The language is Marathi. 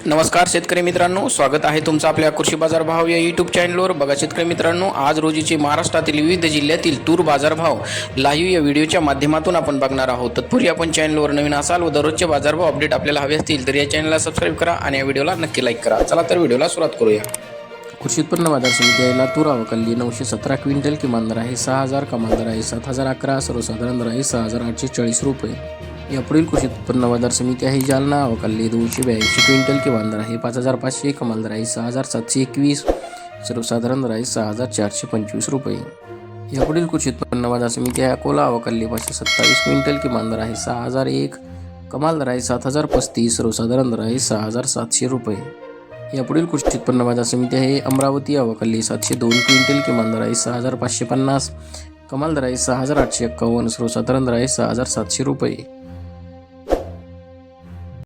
नमस्कार शेतकरी मित्रांनो, स्वागत आहे तुमचं आपल्या कृषी बाजार भाव या यूट्यूब चॅनलवर। बघा शेतकरी मित्रांनो, आज रोजीचे महाराष्ट्रातील विविध जिल्ह्यातील तूर बाजारभाव लाईव्ह या व्हिडिओच्या माध्यमातून आपण बघणार आहोत। तत्पूर्वी आपण चॅनलवर नवीन असाल व दररोजचे बाजारभाव अपडेट आपल्याला हवे असतील तर या चॅनलला सबस्क्राईब करा आणि या व्हिडिओला नक्की लाईक करा। चला तर व्हिडिओला सुरुवात करूया। कृषी उत्पन्न बाजार समिती लातूर अवकल्ली 917 क्विंटल, किमान दर आहे 6000, कमाल दर आहे 7011, सर्वसाधारण दर आहे 6840 रुपये। यापुढील कृषी उत्पन्न बाजार समिती आहे जालना अवकल्ली 282 क्विंटल, किमान दर आहे 5500, कमाल दर आहे 6721, सर्वसाधारण दर आहे 6425 रुपये। यापुढील कृषी उत्पन्न बाजार समिती आहे अकोला अवकल्ली 527 क्विंटल, किमान दर आहे 6001, कमाल दर आहे 7035, सर्वसाधारण दर आहे 6700 रुपये। यापुढील कृषी उत्पन्न बाजार समिती आहे अमरावती अवकल्ली 702 क्विंटल, किमान दर आहे 6550, कमाल दर आहे 6851, सर्वसाधारण दर आहे 6700 रुपये।